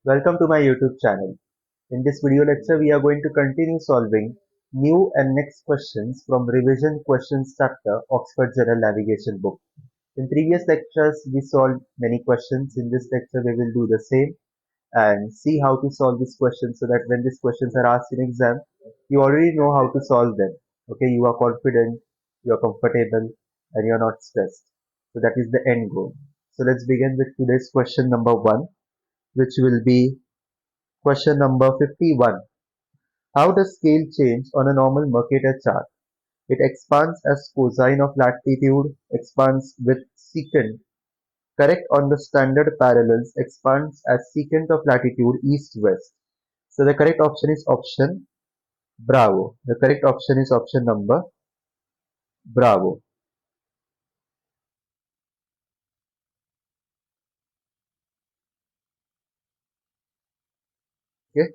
Welcome to my YouTube channel. In this video lecture, we are going to continue solving new and next questions from revision questions chapter Oxford General Navigation book. In previous lectures, we solved many questions. In this lecture, we will do the same and see how to solve these questions so that when these questions are asked in exam, you already know how to solve them. Okay, you are confident, you are comfortable, and you are not stressed. So that is the end goal. So let's begin with today's question number 1, which will be question number 51. How does scale change on a normal Mercator chart? It expands as cosine of latitude, expands with secant, correct on the standard parallels, expands as secant of latitude east-west. So the correct option is option bravo. The correct option is option number bravo. Okay,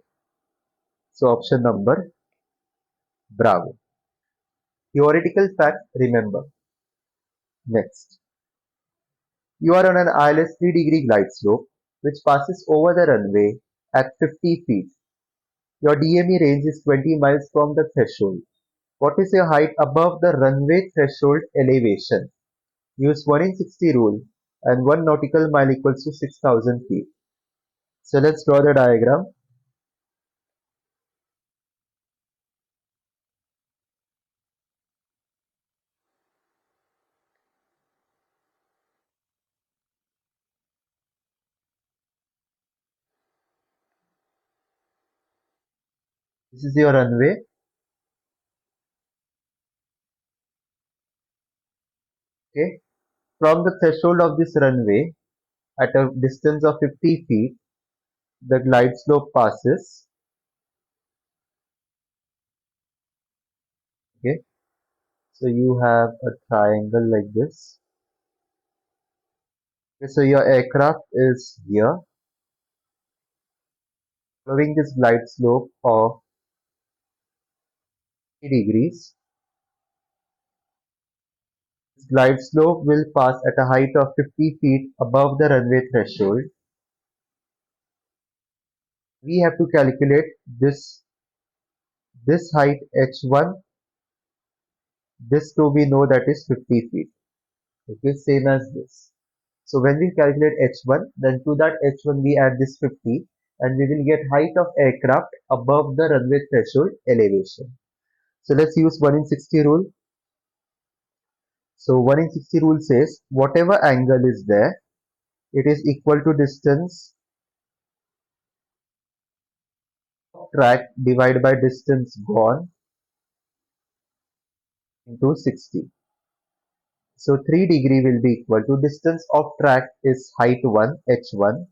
so option number bravo. Theoretical fact, remember. Next. You are on an ILS 3-degree glide slope which passes over the runway at 50 feet. Your DME range is 20 miles from the threshold. What is your height above the runway threshold elevation? Use 1 in 60 rule and 1 nautical mile equals to 6,000 feet. So let's draw the diagram. This is your runway. Okay. From the threshold of this runway at a distance of 50 feet, the glide slope passes. Okay. So you have a triangle like this. Okay, so your aircraft is here, following this glide slope of 30 degrees. This glide slope will pass at a height of 50 feet above the runway threshold. We have to calculate this height h1. This too we know that is 50 feet. Okay, same as this. So when we calculate h1, then to that h1 we add this 50 and we will get height of aircraft above the runway threshold elevation. So let's use 1 in 60 rule. So 1 in 60 rule says whatever angle is there, it is equal to distance track divided by distance gone into 60. So 3 degree will be equal to distance of track is height 1 h1.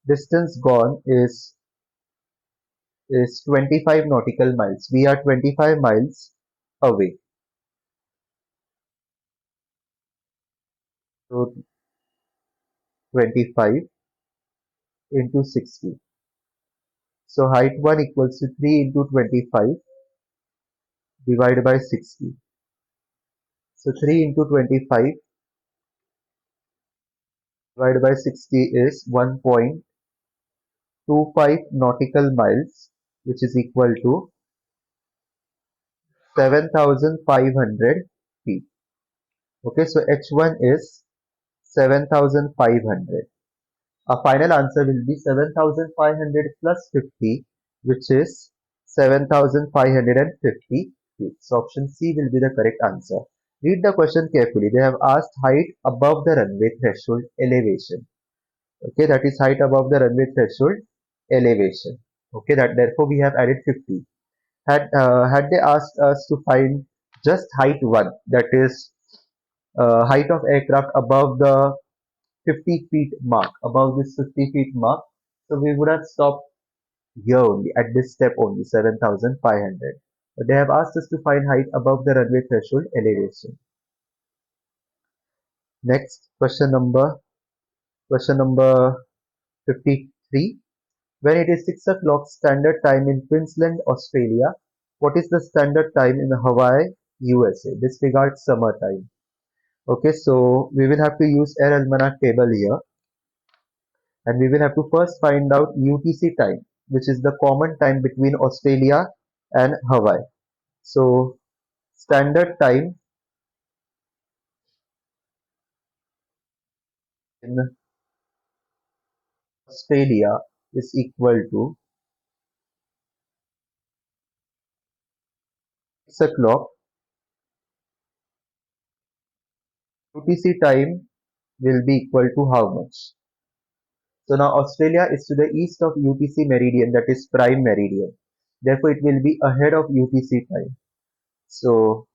Distance gone is 25 nautical miles. We are 25 miles away. So 25 into 60. So height 1 equals to 3 into 25 divided by 60. So 3 into 25 divided by 60 is 1.25 nautical miles, which is equal to 7,500 feet. Okay, so h1 is 7,500. Our final answer will be 7,500 plus 50, which is 7,550 feet. So option C will be the correct answer. Read the question carefully. They have asked height above the runway threshold elevation. Okay, that is height above the runway threshold elevation. Okay, that therefore we have added 50. Had they asked us to find just height 1, that is height of aircraft above the 50 feet mark, above this 50 feet mark, so we would have stopped here only at this step only 7,500. But they have asked us to find height above the runway threshold elevation. Next question number 53. When it is 6 o'clock standard time in Queensland, Australia, what is the standard time in Hawaii, USA? Disregard summer time. Okay, so we will have to use air almanac table here. And we will have to first find out UTC time, which is the common time between Australia and Hawaii. So standard time in Australia is equal to 6 o'clock. UTC time will be equal to how much? So now Australia is to the east of UTC meridian, that is prime meridian. Therefore, it will be ahead of UTC time. So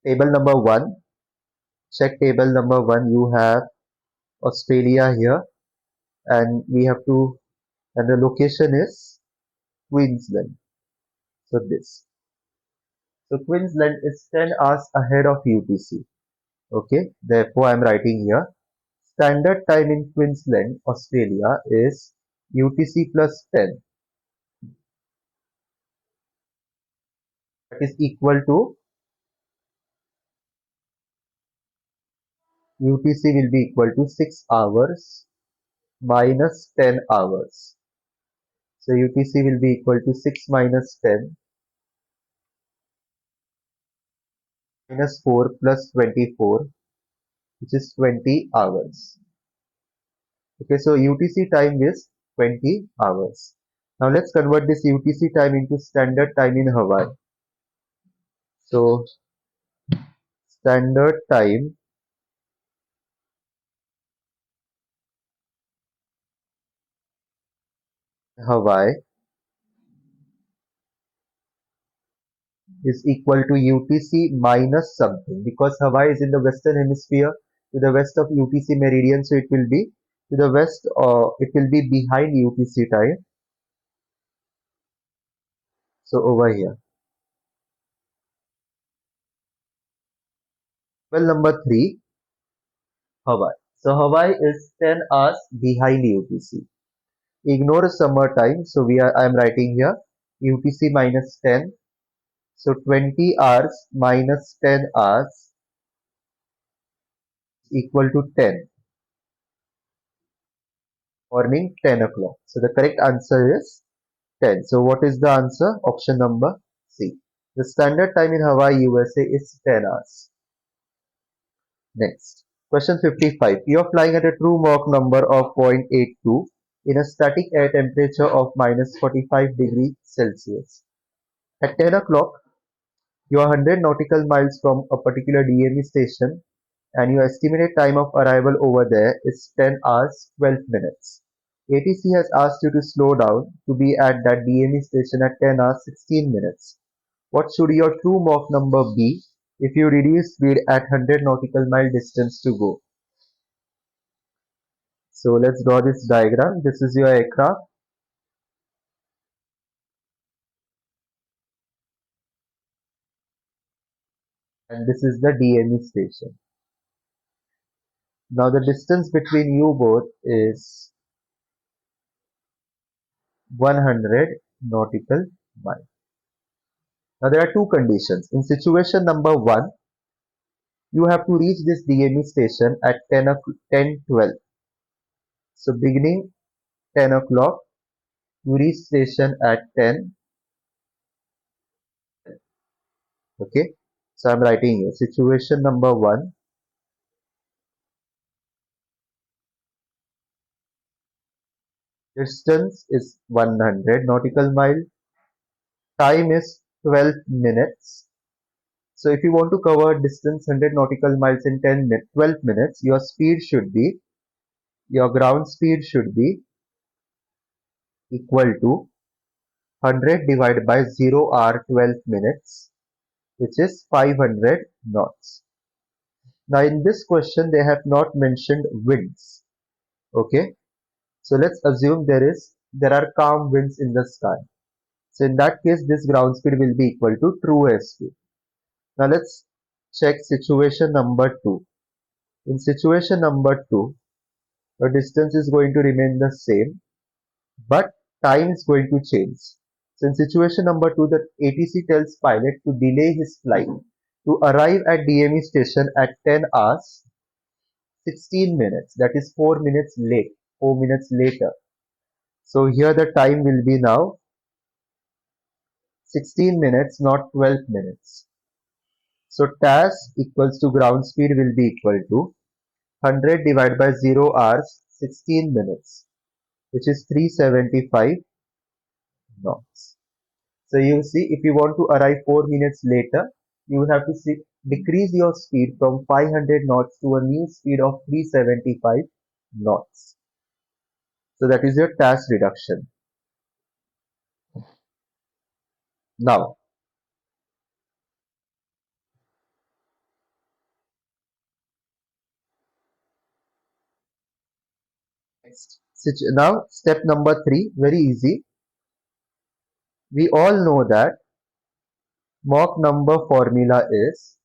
table number one, check table number one. You have Australia here, and we have to, and the location is Queensland. So this. So Queensland is 10 hours ahead of UTC. Okay, therefore I'm writing here. Standard time in Queensland, Australia is UTC plus 10. That is equal to UTC will be equal to 6 hours minus 10 hours. So UTC will be equal to 6 minus 10 minus 4 plus 24, which is 20 hours. Okay, so UTC time is 20 hours. Now let's convert this UTC time into standard time in Hawaii. So standard time in Hawaii is equal to UTC minus something, because Hawaii is in the western hemisphere to the west of UTC meridian, so it will be to the west, or it will be behind UTC time. So over here. Well, number three, Hawaii. So Hawaii is 10 hours behind UTC. Ignore summer time. So I am writing here UTC minus 10. So 20 hours minus 10 hours equal to 10. Morning 10 o'clock. So the correct answer is 10. So what is the answer? Option number C. The standard time in Hawaii, USA is 10 hours. Next. Question 55. You are flying at a true Mach number of 0.82 in a static air temperature of minus 45 degrees Celsius. At 10 o'clock, you are 100 nautical miles from a particular DME station, and your estimated time of arrival over there is 10 hours 12 minutes. ATC has asked you to slow down to be at that DME station at 10 hours 16 minutes. What should your true Mach number be if you reduce speed at 100 nautical mile distance to go? So let's draw this diagram. This is your aircraft, and this is the DME station. Now the distance between you both is 100 nautical miles. Now there are two conditions. In situation number one, you have to reach this DME station at 10:12. So beginning 10 o'clock, you reach station at 10. Okay. So I'm writing here. Situation number one, distance is 100 nautical mile. Time is 12 minutes. So if you want to cover distance 100 nautical miles in 12 minutes, your ground speed should be equal to 100 divided by 0 hour 12 minutes, which is 500 knots. Now in this question, they have not mentioned winds. Okay. So let's assume there are calm winds in the sky. So in that case, this ground speed will be equal to true airspeed. Now let's check situation number two. In situation number two, the distance is going to remain the same, but time is going to change. So in situation number 2, the ATC tells pilot to delay his flight to arrive at DME station at 10 hours 16 minutes. That is 4 minutes late. 4 minutes later. So here the time will be now 16 minutes, not 12 minutes. So TAS equals to ground speed will be equal to 100 divided by 0 hours 16 minutes, which is 375 knots. So you see, if you want to arrive 4 minutes later, you will have to decrease your speed from 500 knots to a new speed of 375 knots. So that is your task reduction. Now, now step number 3, very easy. We all know that Mach number formula is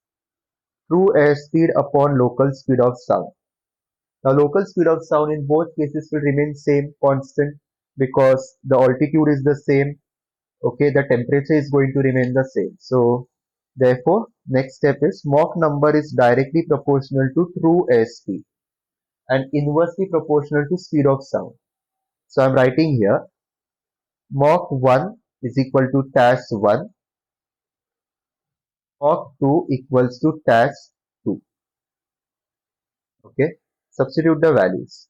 true airspeed upon local speed of sound. Now local speed of sound in both cases will remain same constant because the altitude is the same. Okay, the temperature is going to remain the same. So therefore next step is Mach number is directly proportional to true airspeed and inversely proportional to speed of sound. So I'm writing here Mach 1 is equal to TAS 1, Mach 2 equals to TAS 2. Okay, substitute the values.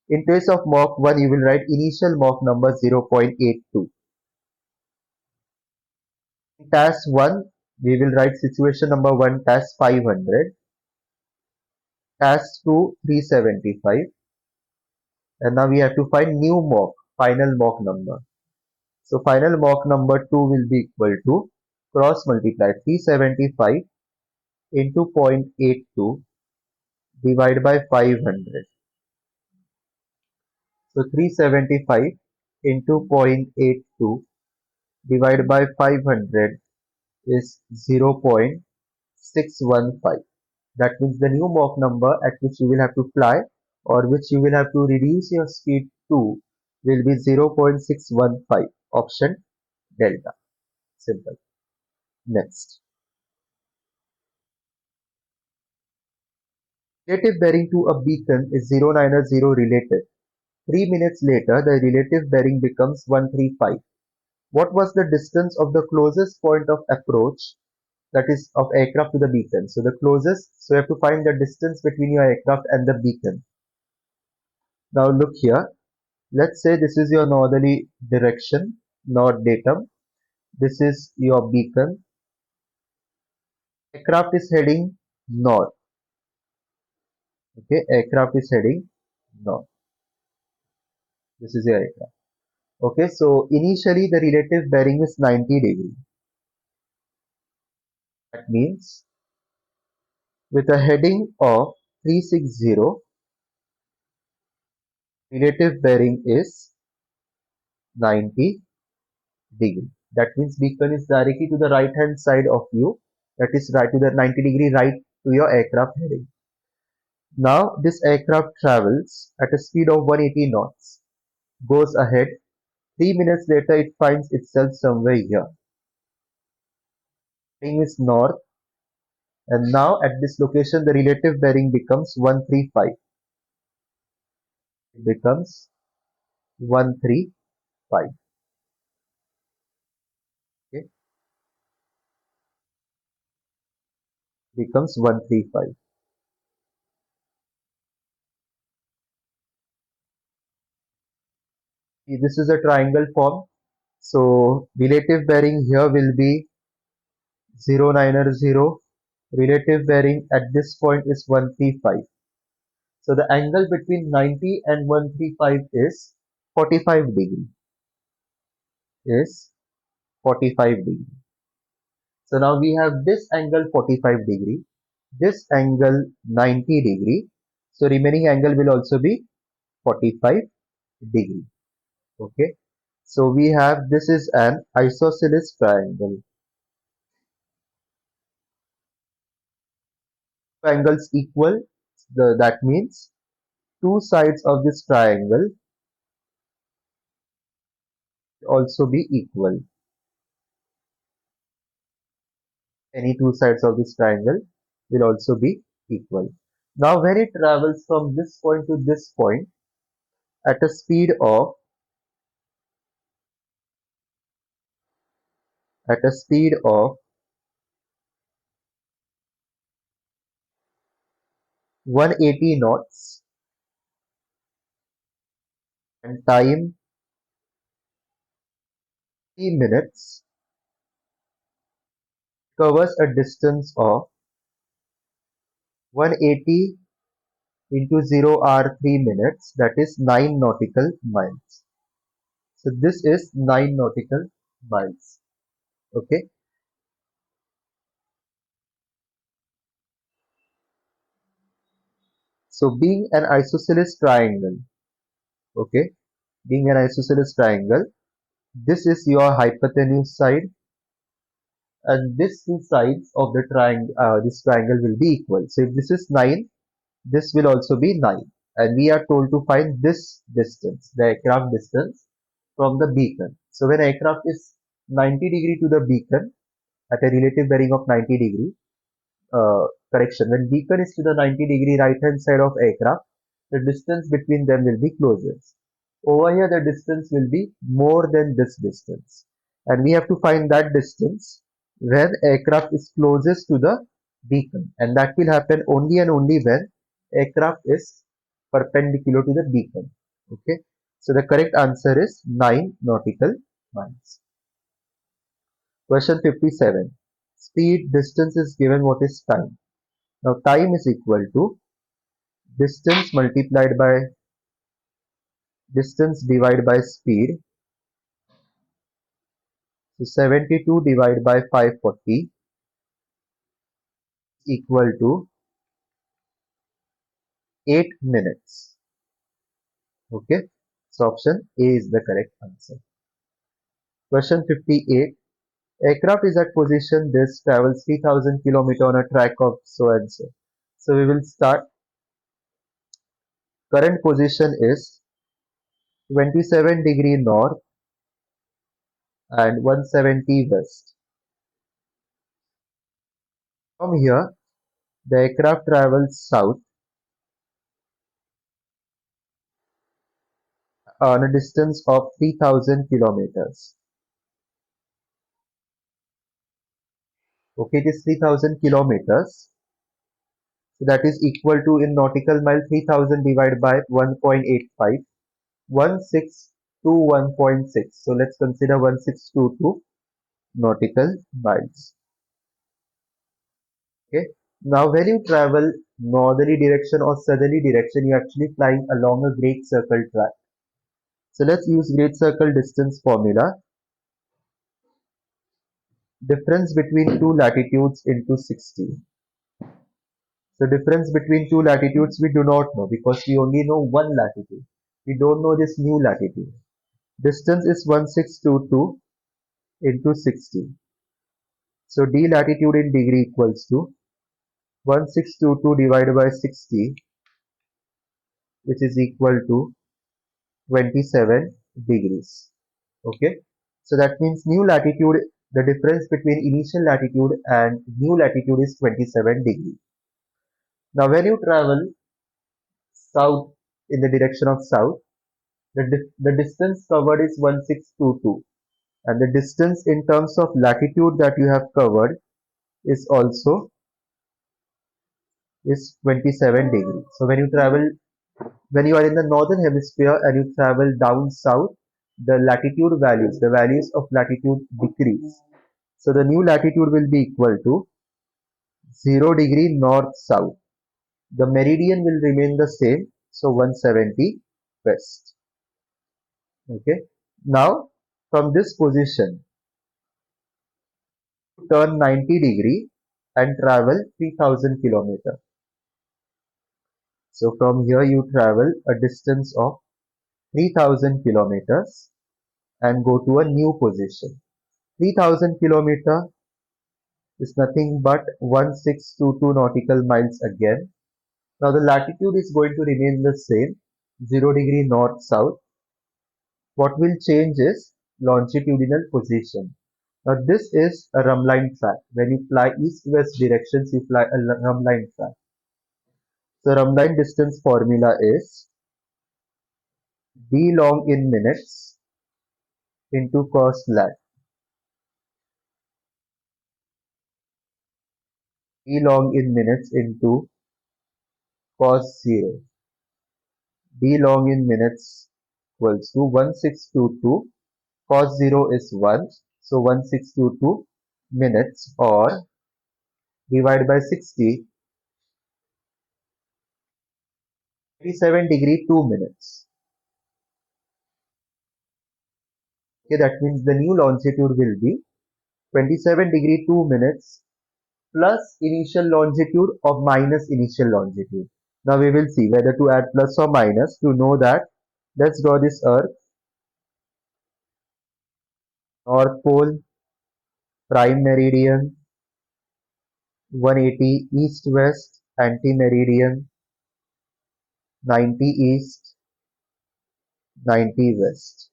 In case of Mach 1, you will write initial Mach number 0.82. In task 1, we will write situation number 1 task 500, task 2 375, and now we have to find new Mach, final Mach number. So final Mach number 2 will be equal to cross multiply 375 into 0.82 divided by 500. So 375 into 0.82 divided by 500 is 0.615. That means the new Mach number at which you will have to fly or which you will have to reduce your speed to will be 0.615. Option delta. Simple. Next. Relative bearing to a beacon is 090 relative. 3 minutes later, the relative bearing becomes 135. What was the distance of the closest point of approach, that is of aircraft to the beacon? So the closest, so you have to find the distance between your aircraft and the beacon. Now look here. Let's say this is your northerly direction, north datum. This is your beacon. Aircraft is heading north. Okay, aircraft is heading north. This is your aircraft. Okay, so initially the relative bearing is 90 degree. That means with a heading of 360, relative bearing is 90 degree. That means beacon is directly to the right hand side of you. That is right to the 90-degree right to your aircraft heading. Now this aircraft travels at a speed of 180 knots, goes ahead. 3 minutes later it finds itself somewhere here. Bearing is north, and now at this location the relative bearing becomes 135. It becomes 135. Okay, becomes 135. See, this is a triangle form. So relative bearing here will be 090. Relative bearing at this point is 135. So the angle between 90 and 135 is 45 degree. Is 45 degree. So now we have this angle 45 degree, this angle 90 degree. So remaining angle will also be 45 degree. Okay. So we have, this is an isosceles triangle. Angles equal, that means two sides of this triangle also be equal. Any two sides of this triangle will also be equal. Now when it travels from this point to this point at a speed of at a speed of 180 knots and time 3 minutes, covers a distance of 180 into 0 hour 3 minutes, that is 9 nautical miles. So this is 9 nautical miles. Okay. So being an isosceles triangle, okay, being an isosceles triangle, this is your hypotenuse side and these two sides of the triangle, this triangle will be equal. So if this is 9, this will also be 9. And we are told to find this distance, the aircraft distance from the beacon. So when aircraft is 90 degree to the beacon at a relative bearing of 90 degree, correction, when beacon is to the 90 degree right hand side of aircraft, the distance between them will be closest. Over here, the distance will be more than this distance. And we have to find that distance when aircraft is closest to the beacon. And that will happen only and only when aircraft is perpendicular to the beacon. Okay. So the correct answer is 9 nautical miles. Question 57. Speed, distance is given, what is time? Now time is equal to distance multiplied by distance divided by speed. So 72 divided by 540 equal to 8 minutes. Okay. So option A is the correct answer. Question 58. Aircraft is at position this travels 3000 km on a track of so and so. So we will start. Current position is 27 degree north and 170 west. From here, the aircraft travels south on a distance of 3000 kilometers. Okay, it is 3000 kilometers. So that is equal to in nautical mile 3000 divided by 1.85, 1621.6. So let's consider 1622 nautical miles. Okay. Now when you travel northerly direction or southerly direction, you're actually flying along a great circle track. So let's use great circle distance formula. Difference between two latitudes into 60. So difference between two latitudes we do not know because we only know one latitude. We don't know this new latitude. Distance is 1622 into 60. So d latitude in degree equals to 1622 divided by 60, which is equal to 27 degrees. Okay. So that means new latitude, the difference between initial latitude and new latitude is 27 degrees. Now when you travel south in the direction of south, the distance covered is 1622 and the distance in terms of latitude that you have covered is also is 27 degrees. So when you are in the northern hemisphere and you travel down south, the values of latitude decrease. So the new latitude will be equal to 0 degree north south. The meridian will remain the same, so 170 west. Okay. Now from this position, turn 90 degree and travel 3000 kilometers. So from here you travel a distance of 3000 kilometers and go to a new position. 3000 kilometer is nothing but 1622 nautical miles again. Now the latitude is going to remain the same, 0 degree north south. What will change is longitudinal position. Now this is a rumline track. When you fly east-west directions, you fly a rumline track. So rumline distance formula is d long in minutes into cos lat. D long in minutes into cos 0. D long in minutes equals to 1622. Cos 0 is 1. So 1622 minutes, or divide by 60, 27 degree 2 minutes. Okay, that means the new longitude will be 27 degree 2 minutes plus initial longitude of minus initial longitude. Now we will see whether to add plus or minus. To know that, let's draw this earth. North pole, prime meridian, 180 east west, anti meridian, 90 east, 90 west.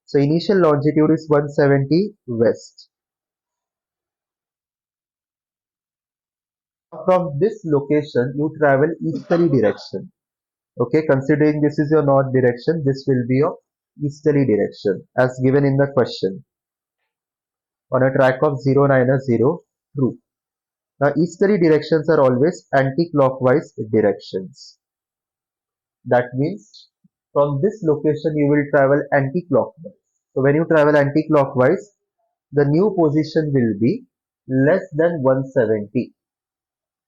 So initial longitude is 170 west. From this location, you travel easterly direction. Okay, considering this is your north direction, this will be your easterly direction as given in the question on a track of 090 through. Now, easterly directions are always anti-clockwise directions. That means from this location you will travel anti-clockwise. So when you travel anti-clockwise, the new position will be less than 170.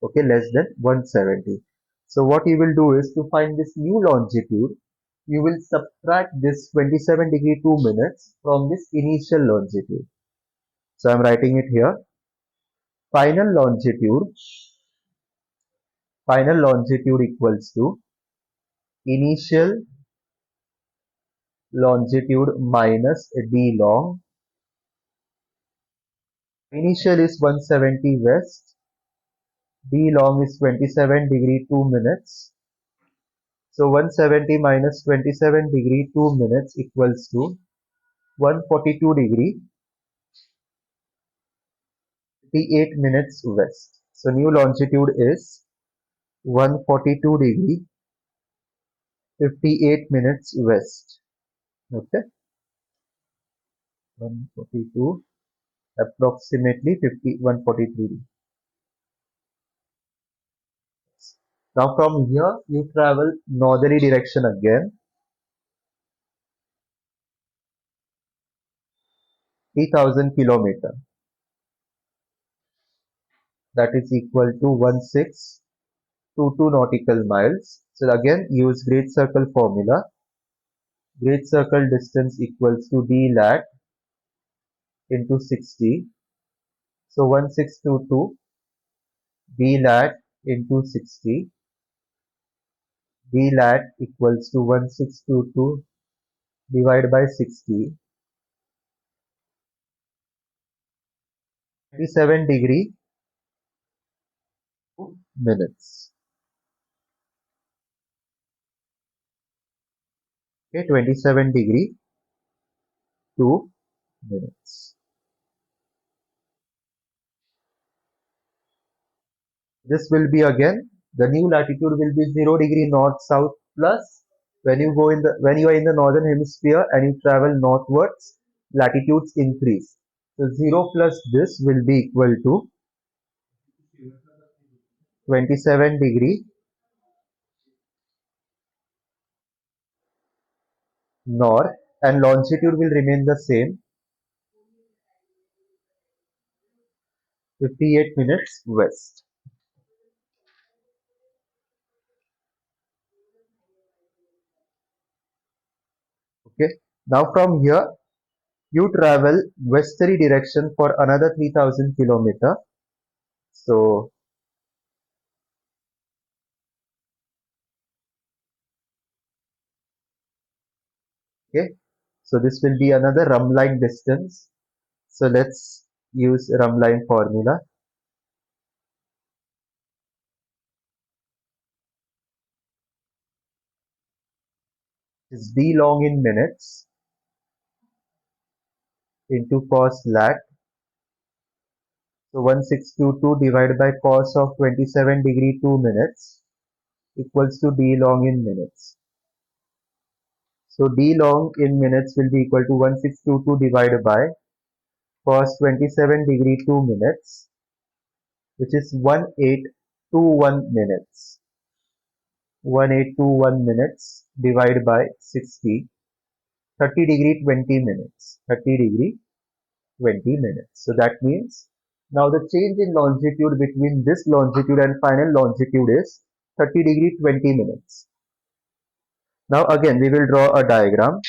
Okay, less than 170. So what you will do is, to find this new longitude, you will subtract this 27 degree 2 minutes from this initial longitude. So I am writing it here. Final longitude equals to initial longitude minus d long. Initial is 170 west, d long is 27 degree 2 minutes. So 170 minus 27 degree 2 minutes equals to 142 degree 58 minutes west. So new longitude is 142 degree 58 minutes west. Okay, 142 approximately 143. Now from here you travel northerly direction again, 3000 kilometer. That is equal to 1622 nautical miles. So again use great circle formula. Great circle distance equals to d lat into 60. So 1622 d lat into 60. D lat equals to 1622 divided by 60. 27 degree 2 minutes. Okay, 27 degree 2 minutes. This will be again, the new latitude will be 0 degree north south plus when you are in the northern hemisphere and you travel northwards, latitudes increase. So 0 plus this will be equal to 27 degree north, and longitude will remain the same, 58 minutes west. Okay. Now from here you travel westerly direction for another 3000 kilometer. So okay, so this will be another rumline distance. So let's use rumline formula. Is d long in minutes into cos lat. So 1622 divided by cos of 27 degree 2 minutes equals to d long in minutes. So d long in minutes will be equal to 1622 divided by cos 27 degree 2 minutes, which is 1821 minutes. 1821 minutes divided by 60, 30 degree 20 minutes. 30 degree 20 minutes. So that means now the change in longitude between this longitude and final longitude is 30 degree 20 minutes. Now again we will draw a diagram.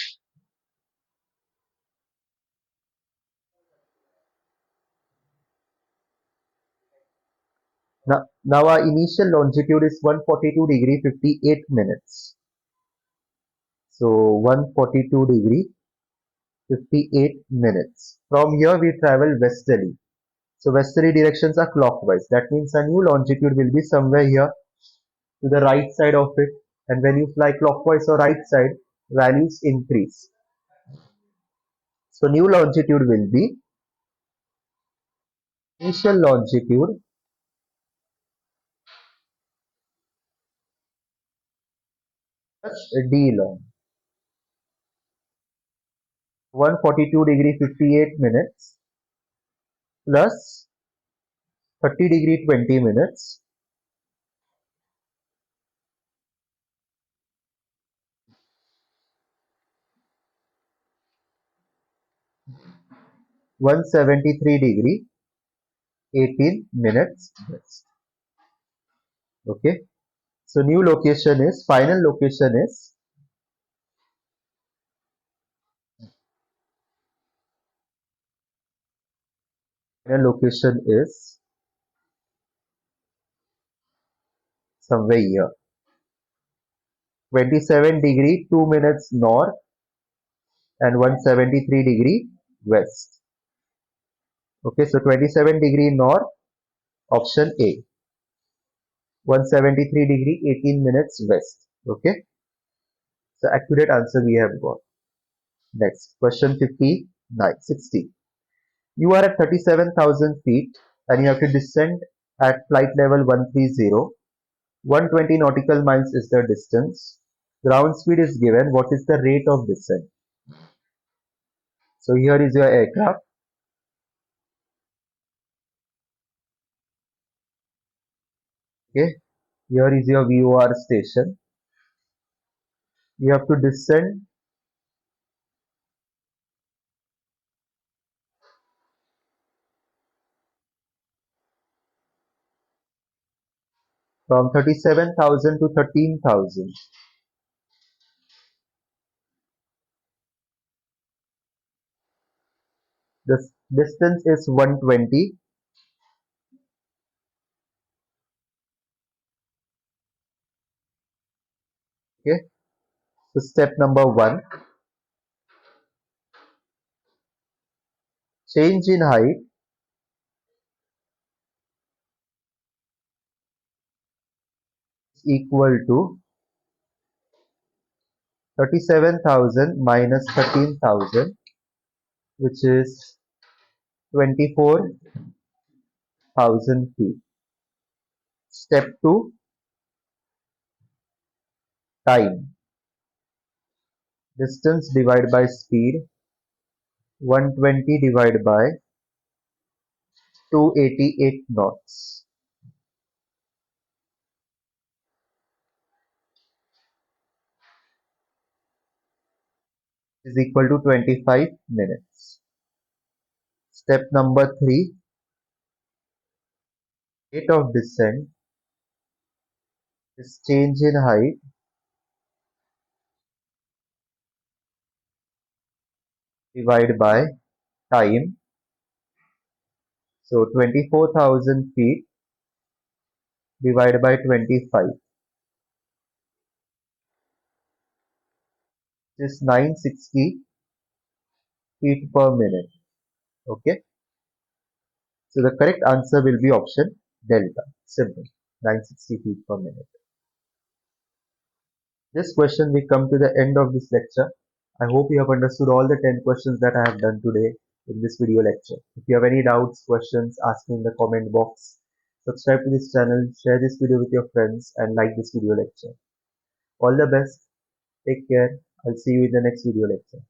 Now our initial longitude is 142 degree 58 minutes. So 142 degree 58 minutes. From here we travel westerly. So westerly directions are clockwise. That means a new longitude will be somewhere here to the right side of it. And when you fly clockwise or right side, values increase. So new longitude will be initial longitude plus d long. 142 degree 58 minutes plus 30 degree 20 minutes 173 degree 18 minutes west. Okay. So new location is, final location is somewhere here. 27 degree 2 minutes north and 173 degree west. Okay, so 27 degree north, option A. 173 degree 18 minutes west. Okay, so accurate answer we have got. Next, question 59, 60. You are at 37,000 feet and you have to descend at flight level 130. 120 nautical miles is the distance. Ground speed is given. What is the rate of descent? So here is your aircraft. Okay, here is your VOR station. You have to descend from 37,000 to 13,000. The distance is 120. Okay, so step number one, change in height is equal to 37,000 minus 13,000, which is 24,000 feet. Step two, time. Distance divided by speed, 120 divided by 288 knots is equal to 25 minutes. Step number three, rate of descent is change in height divided by time. So 24,000 feet divided by 25 is 960 feet per minute. Okay. So the correct answer will be option delta. Simple. 960 feet per minute. This question we come to the end of this lecture. I hope you have understood all the 10 questions that I have done today. in this video lecture. If you have any doubts, questions, ask me in the comment box. Subscribe to this channel, share this video with your friends, and like this video lecture. All the best. Take care. I'll see you in the next video lecture.